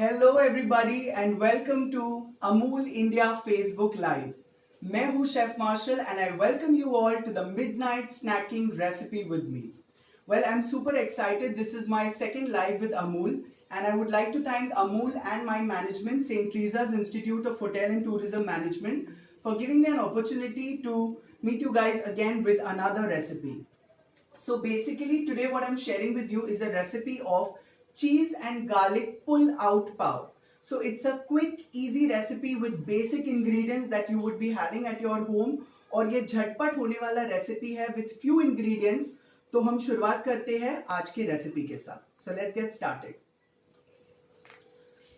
Hello everybody and welcome to Amul India Facebook live. मैं हूं chef Marshall and I welcome you all to the midnight snacking recipe with me. Well, I'm super excited. This is my second live with Amul, and I would like to thank Amul and my management, St. Teresa's Institute of Hotel and Tourism Management, for giving me an opportunity to meet you guys again with another recipe. So basically today what I'm sharing with you is a recipe of cheese and garlic pull out pav. So it's a quick easy recipe with basic ingredients that you would be having at your home और ये झटपट होने वाला recipe है with few ingredients। तो हम शुरुआत करते हैं आज के रेसिपी के साथ। So let's get started।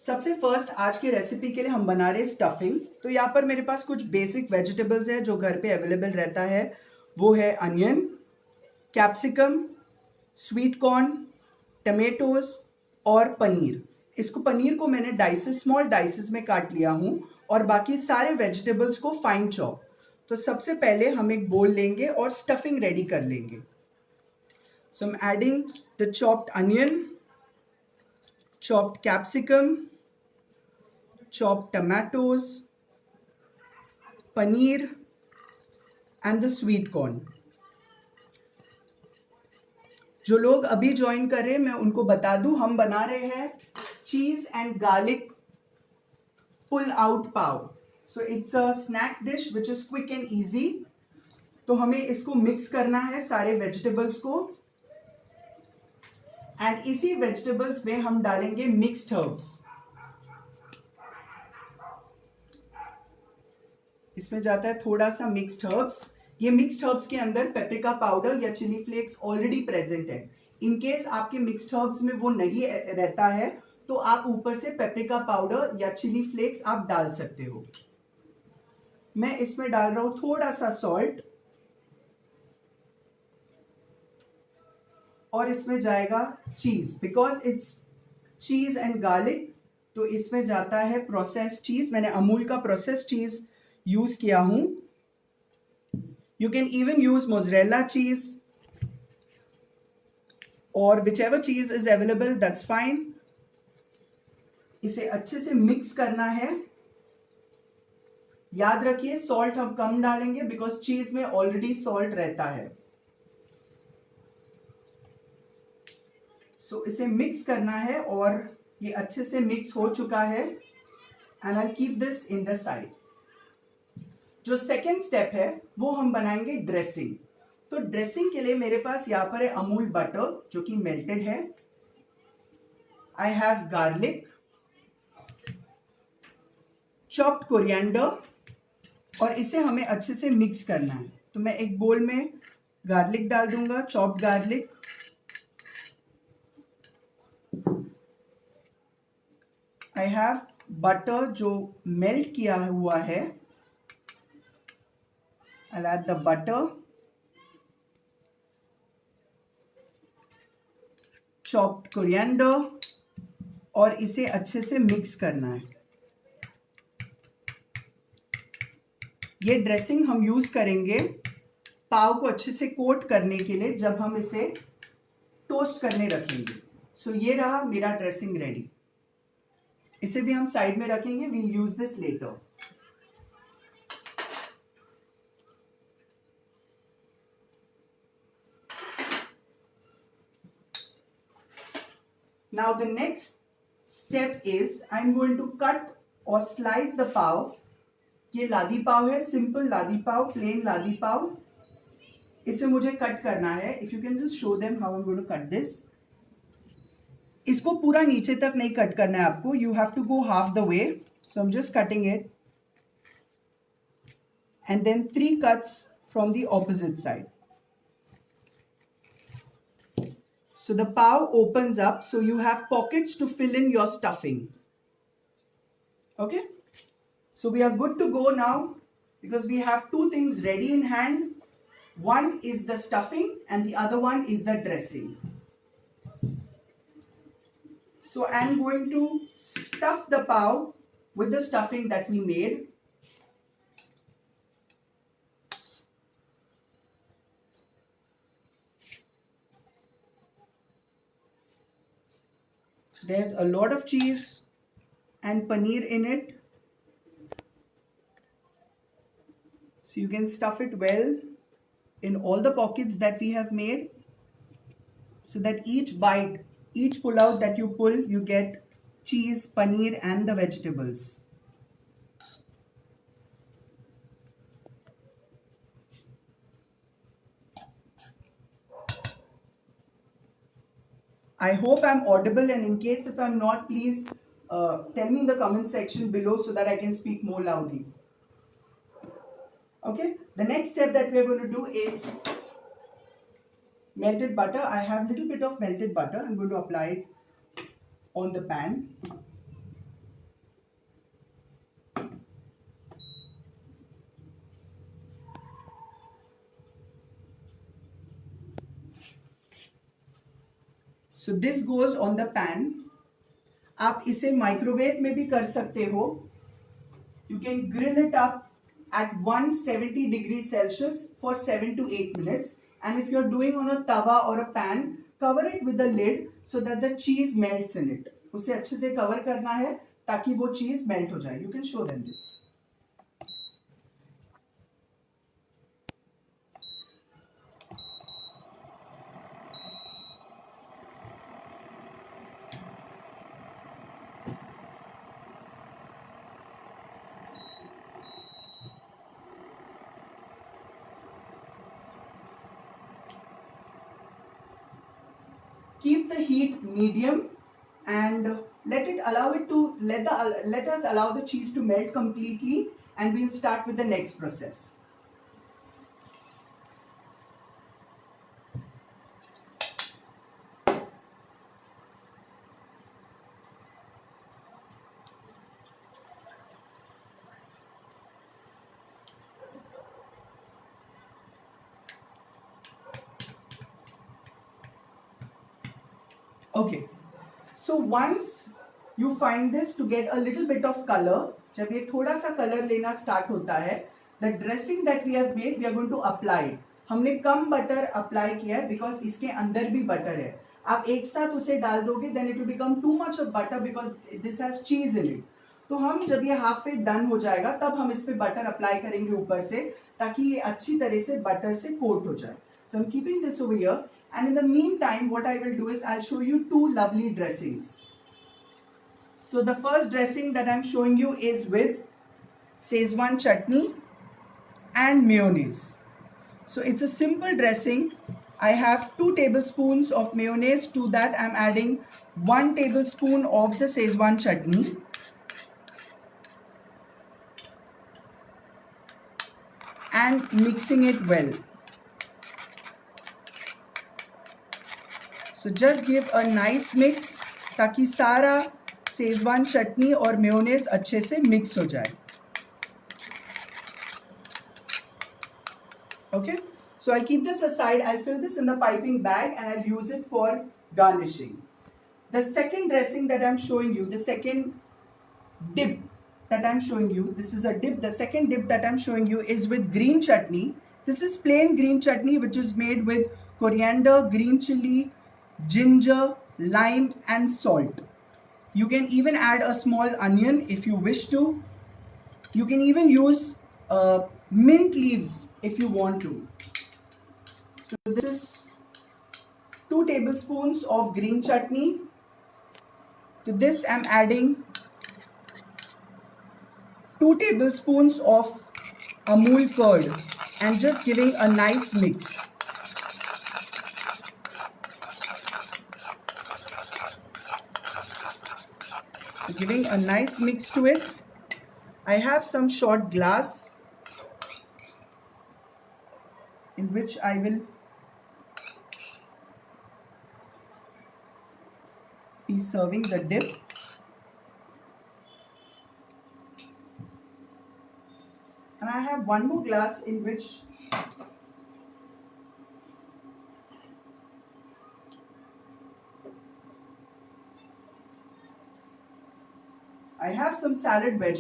सबसे फर्स्ट आज के रेसिपी के लिए हम बना रहे स्टफिंग। तो यहाँ पर मेरे पास कुछ बेसिक वेजिटेबल्स है जो घर पे अवेलेबल रहता है। वो है onion, capsicum, sweet corn, tomatoes और पनीर। इसको पनीर को मैंने डाइसेस स्मॉल डाइसेस में काट लिया हूँ और बाकी सारे वेजिटेबल्स को फाइन चॉप। तो सबसे पहले हम एक बोल लेंगे और स्टफिंग रेडी कर लेंगे। So I am adding the chopped onion, chopped capsicum, chopped tomatoes, paneer and the sweet corn. जो लोग अभी ज्वाइन कर रहे हैं मैं उनको बता दूं, हम बना रहे हैं cheese and garlic pull out पाव। So it's a snack dish which is quick and easy. तो हमें इसको मिक्स करना है सारे वेजिटेबल्स को, एंड इसी वेजिटेबल्स में हम डालेंगे मिक्स्ड हर्ब्स। इसमें जाता है थोड़ा सा मिक्स्ड हर्ब्स। ये मिक्स्ड हर्ब्स के अंदर पेपरिका पाउडर या चिली फ्लेक्स ऑलरेडी प्रेजेंट है। इन केस आपके मिक्स्ड हर्ब्स में वो नहीं रहता है तो आप ऊपर से पेपरिका पाउडर या चिली फ्लेक्स आप डाल सकते हो। मैं इसमें डाल रहा हूं थोड़ा सा सॉल्ट और इसमें जाएगा चीज, बिकॉज इट्स चीज एंड गार्लिक। तो इसमें जाता है प्रोसेस्ड चीज। मैंने अमूल का प्रोसेस्ड चीज यूज किया हूं। You can even use mozzarella cheese or whichever cheese is available, that's fine। इसे अच्छे से मिक्स करना है। याद रखिए सॉल्ट हम कम डालेंगे बिकॉज चीज में ऑलरेडी सॉल्ट रहता है। सो इसे मिक्स करना है और ये अच्छे से मिक्स हो चुका है and I keep this in the side. जो सेकेंड स्टेप है वो हम बनाएंगे ड्रेसिंग। तो ड्रेसिंग के लिए मेरे पास यहाँ पर है अमूल बटर जो कि मेल्टेड है। I have garlic, chopped coriander और इसे हमें अच्छे से मिक्स करना है। तो मैं एक बोल में गार्लिक डाल दूंगा, chopped garlic. I have butter जो मेल्ट किया हुआ है। I'll add the butter, chopped coriander और इसे अच्छे से मिक्स करना है। ये ड्रेसिंग हम यूज करेंगे पाव को अच्छे से कोट करने के लिए जब हम इसे टोस्ट करने रखेंगे। सो ये रहा मेरा ड्रेसिंग रेडी। इसे भी हम साइड में रखेंगे, we'll use this later। Now the next step is I'm going to cut or slice the pav। ये लादी पाव है, सिंपल लादी पाव, प्लेन लादी पाव। इसे मुझे कट करना है। If you can just show them how I'm going to cut this। इसको पूरा नीचे तक नहीं कट करना है आपको। You have to go half the way। So I'm just cutting it and then 3 cuts from the opposite side। So the pav opens up, so you have pockets to fill in your stuffing। Okay, so we are good to go now because we have two things ready in hand। One is the stuffing and the other one is the dressing। So I'm going to stuff the pav with the stuffing that we made। There's a lot of cheese and paneer in it. So you can stuff it well in all the pockets that we have made, so that each bite, each pull out that you pull, you get cheese, paneer and the vegetables. I hope I'm audible, and in case if I'm not, please tell me in the comment section below so that I can speak more loudly. Okay, the next step that we're going to do is melted butter. I have a little bit of melted butter. I'm going to apply it on the pan. So this goes on the pan. आप इसे microwave में भी कर सकते हो. You can grill it up at 170 degrees Celsius for 7 to 8 minutes. And if you're doing on a tawa or a pan, cover it with the lid so that the cheese melts in it. उसे अच्छे से cover करना है ताकि वो cheese melt हो जाए. You can show them this. Keep the heat medium and let us allow the cheese to melt completely, and we'll start with the next process. Okay, so once you find this to get a little bit of color, जब ये थोड़ा सा colour लेना start होता है, the dressing that we have made, we are going to apply it. हमने कम butter apply किया है बिकॉज इसके अंदर भी बटर है. आप एक साथ उसे डाल दोगे then it will become too much of butter because this has cheese in it. तो हम जब ये हाफ वे डन हो जाएगा तब हम इस पे बटर अप्लाई करेंगे ऊपर से, ताकि ये अच्छी तरह से बटर से कोट हो जाए. So I'm keeping this over here. And in the meantime, what I will do is I'll show you two lovely dressings. So the first dressing that I'm showing you is with Szechuan chutney and mayonnaise. So it's a simple dressing. I have 2 tablespoons of mayonnaise. To that I'm adding 1 tablespoon of the Szechuan chutney. And mixing it well. So just give a nice mix ताकि सारा सेजवान चटनी और mayonnaise अच्छे से mix हो जाए. Okay, so I'll keep this aside. I'll fill this in the piping bag and I'll use it for garnishing. The second dressing that I'm showing you, the second dip that I'm showing you, this is a dip. The second dip that I'm showing you is with green chutney. This is plain green chutney which is made with coriander, green chili, ginger, lime and salt. You can even add a small onion if you wish to. You can even use mint leaves if you want to. So this is 2 tablespoons of green chutney. To this I'm adding 2 tablespoons of Amul curd and just giving a nice mix. Giving a nice mix to it. I have some short glass in which I will be serving the dip. And I have one more glass in which I have some salad veg,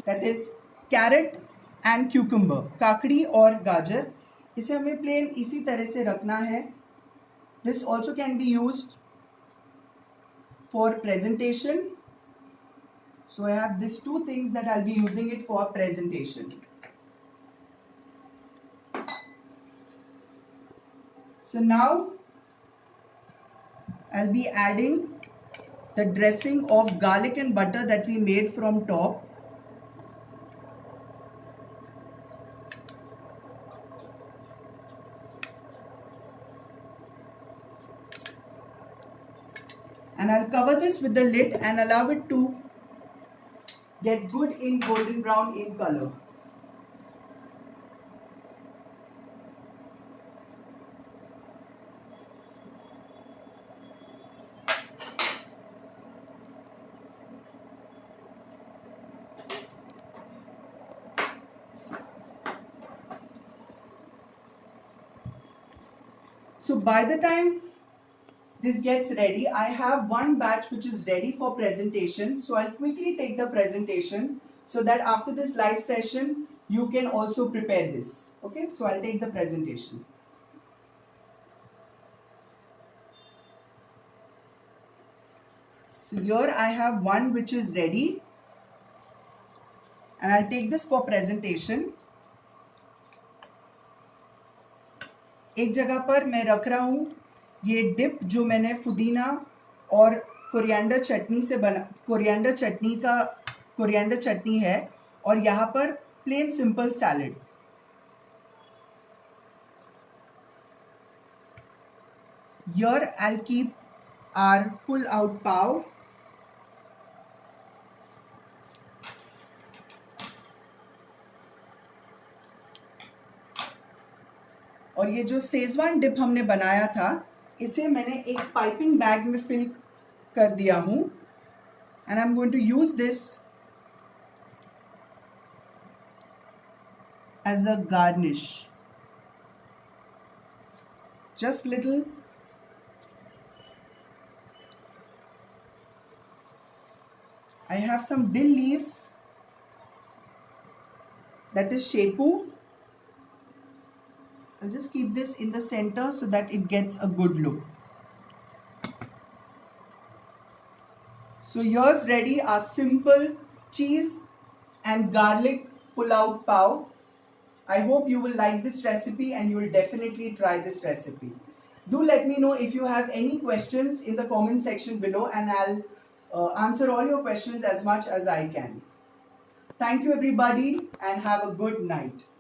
that is carrot and cucumber, काकड़ी और गाजर. इसे हमें plane इसी तरह से रखना है. This also can be used for presentation So I have these two things that I'll be using it for presentation. So now I'll be adding the dressing of garlic and butter that we made from top. And I'll cover this with the lid and allow it to get good in golden brown in color. So by the time this gets ready, I have one batch which is ready for presentation. So I'll quickly take the presentation so that after this live session, you can also prepare this. Okay, so I'll take the presentation. So here I have one which is ready and I'll take this for presentation. एक जगह पर मैं रख रहा हूँ ये dip जो मैंने पुदीना और कोरिएंडर चटनी से बना, कोरिएंडर चटनी है, और यहाँ पर plain simple salad. Here I'll keep our pull out pav. और ये जो शेजवान डिप हमने बनाया था इसे मैंने एक पाइपिंग बैग में फिल कर दिया हूं. And I am going to use this as a garnish. Just little. I have some dill leaves, that is shepu. I'll just keep this in the center so that it gets a good look. So here's ready our simple cheese and garlic pull-out pav. I hope you will like this recipe and you will definitely try this recipe. Do let me know if you have any questions in the comment section below and I'll answer all your questions as much as I can. Thank you everybody and have a good night.